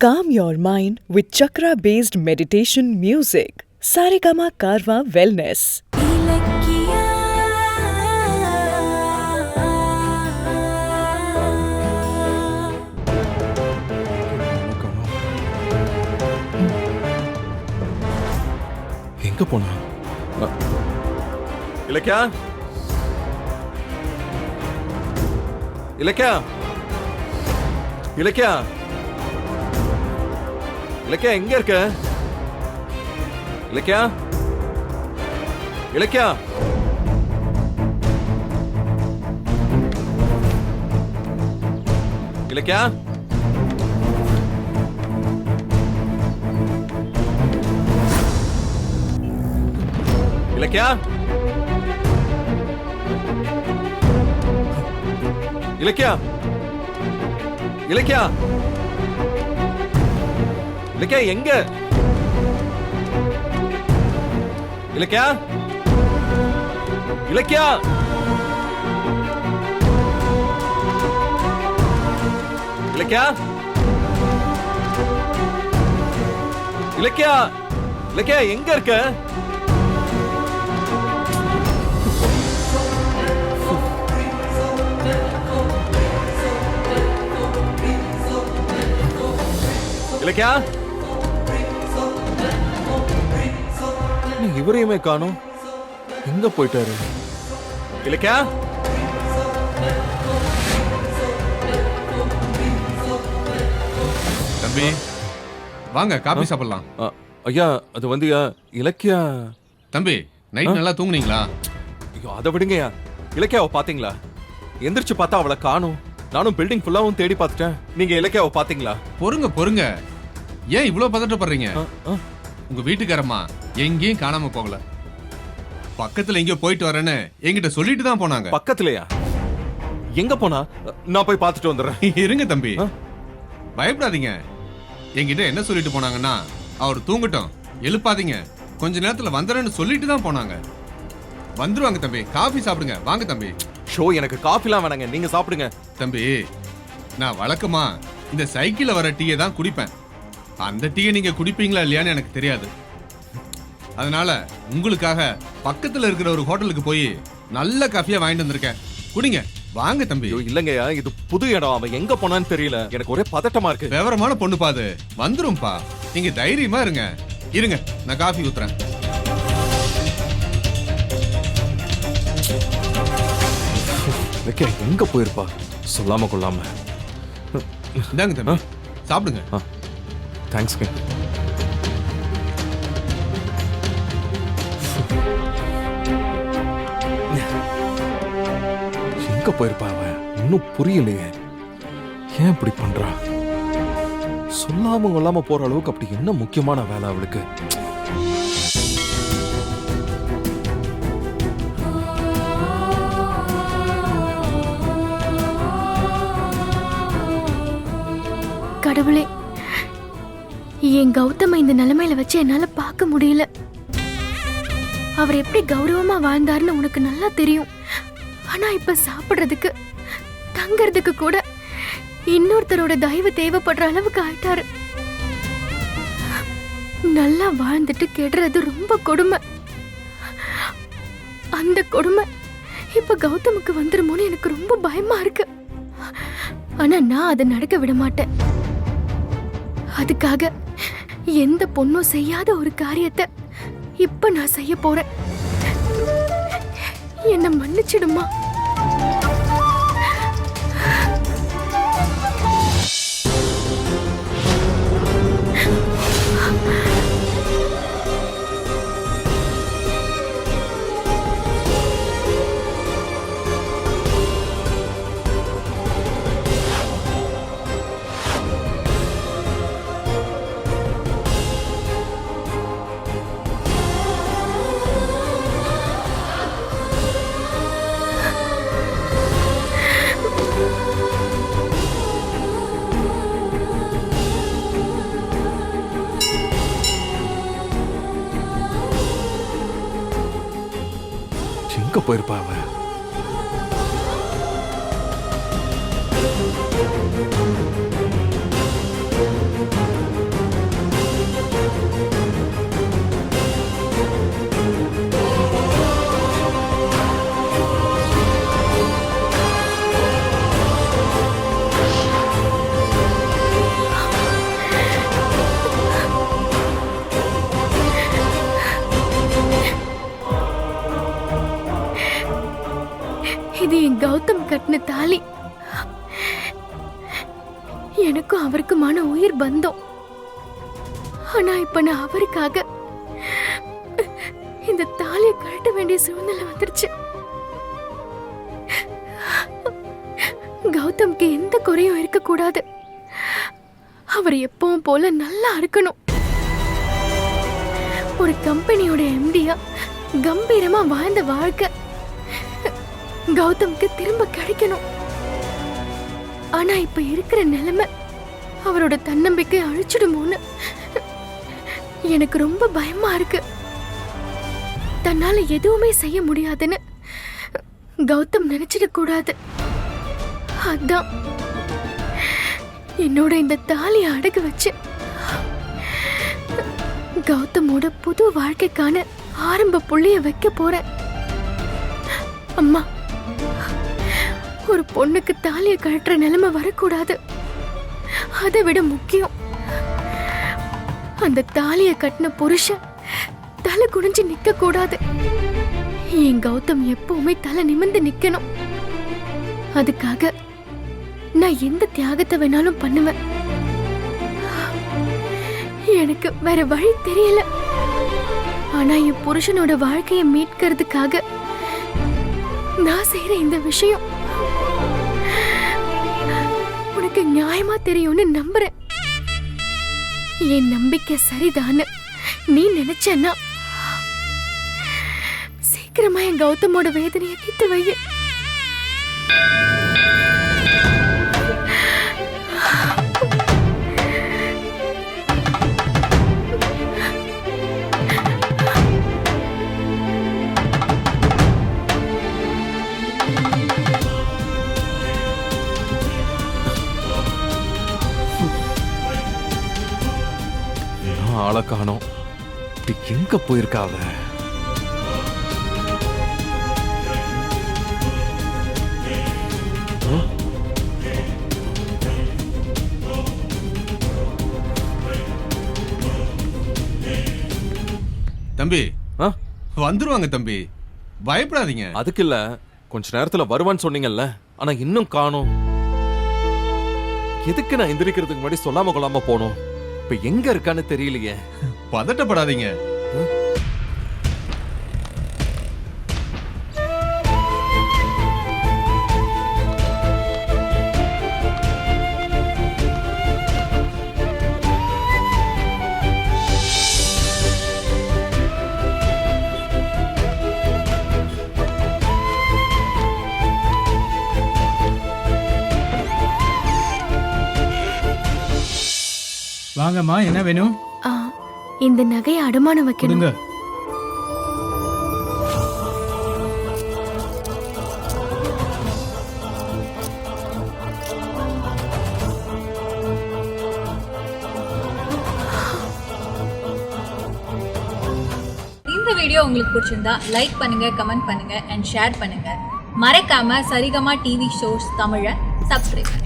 Calm your mind with chakra-based meditation music. Saregama Karwa Wellness. எங்க போனா? இலக்கியா, இலக்கியா, இலக்கியா, இலக்கியா எங்க இருக்க? இலக்கியா, இலக்கியா, இலக்கியா, இலக்கியா, இலக்கியா, இலக்கியா, இலக்கியா எங்க? இலக்கியா, இலக்கியா, இலக்கியா, இலக்கியா, இலக்கியா எங்க இருக்க? இலக்கியா, இவரையுமே காணோம். எங்க போயிட்டாரு? இலக்கியா, தம்பி வாங்க காபி சாப்பிடலாம். ஐயா அது வந்து இலக்கியா. தம்பி நைட் நல்லா தூங்குனீங்களா? ஐயோ அதை விடுங்கய்யா. இலக்கியாவை பாத்தீங்களா? எந்திரிச்சு பார்த்தா அவளை காணோம். நானும் பில்டிங் ஃபுல்லாவும் தேடி பார்த்துட்டேன். நீங்க இலக்கியாவை பாத்தீங்களா? பொறுங்க ஏன் இவ்வளவு பதட்டப்படுறீங்க? உங்க வீட்டுக்காரம்மா எங்கேயும் காணாம போகல. பக்கத்துல எங்கேயோ போயிட்டு வரேன்னு என்கிட்ட சொல்லிட்டு தான் போனாங்க. பக்கத்துலயா? எங்க போனா? நான் போய் பார்த்துட்டு வந்துடுறேன். இருங்க தம்பி, பயப்படாதீங்க. என்கிட்ட என்ன சொல்லிட்டு போனாங்கன்னா, அவர் தூங்கட்டும், எழுப்பாதீங்க, கொஞ்ச நேரத்துல வந்துடுறேன்னு சொல்லிட்டு தான் போனாங்க. வந்துருவாங்க தம்பி, காபி சாப்பிடுங்க. வாங்க தம்பி. ஷோ எனக்கு காஃபிலாம் வேணாங்க, நீங்க சாப்பிடுங்க. தம்பி நான் வழக்கமா இந்த சைக்கிள்ல வர டீயை தான் குடிப்பேன். அந்த டீயை நீங்க குடிப்பீங்களா இல்லையான்னு எனக்கு தெரியாது. அதனால உங்களுக்காக பக்கத்துல இருக்கிற ஒரு ஹோட்டலுக்கு போய் நல்ல காஃபியா வாங்கிட்டு வந்திருக்கேன். குடிங்க. வாங்க தம்பி. இல்லங்கய்யா, இது புது இடம். அவன் எங்க போனான்னு தெரியல. எனக்கு ஒரே பதட்டமா இருக்கு. விவரமான பொண்ணு பாது வந்துரும்பா. நீங்க தைரியமா இருங்க. இருங்க நான் காஃபி ஊத்துறேன். எங்க போயிருப்பா சொல்லாம கொள்ளாம. இந்தாங்க தம்பி, சாப்பிடுங்க. தேங்க்ஸ். எங்க போயிருப்பா அவன்? இன்னும் புரியலையே. ஏன் இப்படி பண்றா? சொல்லாம கொள்ளாம போற அளவுக்கு அப்படி என்ன முக்கியமான வேலை அவளுக்கு? கடவுளே, என் கௌதம இந்த நிலைமையில வச்சு என்னால பார்க்க முடியல. அவர் எப்படி கௌரவமா வாழ்ந்தாருன்னு உனக்கு நல்லா தெரியும். ஆனா இப்ப சாப்பிடுறதுக்கு தங்கறதுக்கு கூட இன்னொருத்தரோட தயவு தேவைப்படுற அளவுக்கு ஆயிட்டாரு. நல்லா வாழ்ந்துட்டு கெடுறது ரொம்ப கொடுமை. அந்த கொடுமை இப்ப கௌதமுக்கு வந்துருமோன்னு எனக்கு ரொம்ப பயமா இருக்கு. ஆனா நான் அதை நடக்க விட மாட்டேன். அதுக்காக எந்த பொண்ணும் செய்யாத ஒரு காரியத்தை இப்ப நான் செய்ய போறேன். என்ன மன்னிச்சிடுமா? எங்க போயிருப்பா அவ? தாலி எனக்கும் அவருக்குமான உயிர் பந்தம். ஆனா இப்ப நான் அவருக்காக இந்த தாலியை கழட்ட வேண்டிய சூழ்நிலை வந்துருச்சு. கௌதம்க்கு எந்த குறையும் இருக்க கூடாது. அவர் எப்பவும் போல நல்லா இருக்கணும். ஒரு கம்பெனியோட எம்டியா கம்பீரமா வாழ்ந்த வாழ்க்கை கௌதம்க்கு திரும்ப கிடைக்கணும். ஆனா இப்ப இருக்கிற நிலைமை அவரோட தன்னம்பிக்கை அழிச்சிடுமோன்னு எனக்கு ரொம்ப பயமா இருக்கு. தன்னால எதுவுமே செய்ய முடியாதுன்னு கௌதம் நினைச்சிட கூடாது. அதான் என்னோட இந்த தாலியை அடகு வச்சு கௌதமோட புது வாழ்க்கைக்கான ஆரம்ப புள்ளிய வைக்க போறேன். அம்மா, ஒரு பொண்ணுக்கு தாலியை கழட்டுற நிலைமை வரக்கூடாது. அதை விட முக்கியம், அந்த தாலியை கட்டின புருஷன் தலை குனிஞ்சு நிக்க கூடாது. என் கௌதம் எப்பவுமே தலை நிமிர்ந்து நிக்கணும். அதுக்காக நான் எந்த தியாகத்தை வேணாலும் பண்ணுவேன். எனக்கு வேற வழி தெரியல. ஆனா என் புருஷனோட வாழ்க்கையை மீட்கிறதுக்காக நான் செய்யற இந்த விஷயம் உனக்கு நியாயமா தெரியும்னு நம்புறேன். என் நம்பிக்கை சரிதான்னு நீ நினைச்சேன்னா சீக்கிரமா என் கௌதமோட வேதனையை தீர்த்து வை. ஆளை காணோம். இப்படி எங்க போயிருக்காவ? தம்பி வந்துருவாங்க தம்பி, பயப்படாதீங்க. அதுக்கு இல்ல, கொஞ்ச நேரத்துல வருவான்னு சொன்னீங்கல்ல, ஆனா இன்னும் காணோம். எதுக்கு நான் எந்திரிக்கிறதுக்கு முன்னாடி சொல்லாம கொள்ளாம போனோம்? இப்ப எங்க இருக்கான்னு தெரியலையே. பதட்டப்படாதீங்க. வாங்கம்மா, என்ன வேணும்? இந்த நகையை அடமானம் வைக்கணும். இந்த வீடியோ உங்களுக்கு பிடிச்சிருந்தா லைக் பண்ணுங்க, கமெண்ட் பண்ணுங்க அண்ட் ஷேர் பண்ணுங்க. மறக்காம சரிகமா டிவி ஷோஸ் தமிழை சப்ஸ்கிரைப் பண்ணுங்க.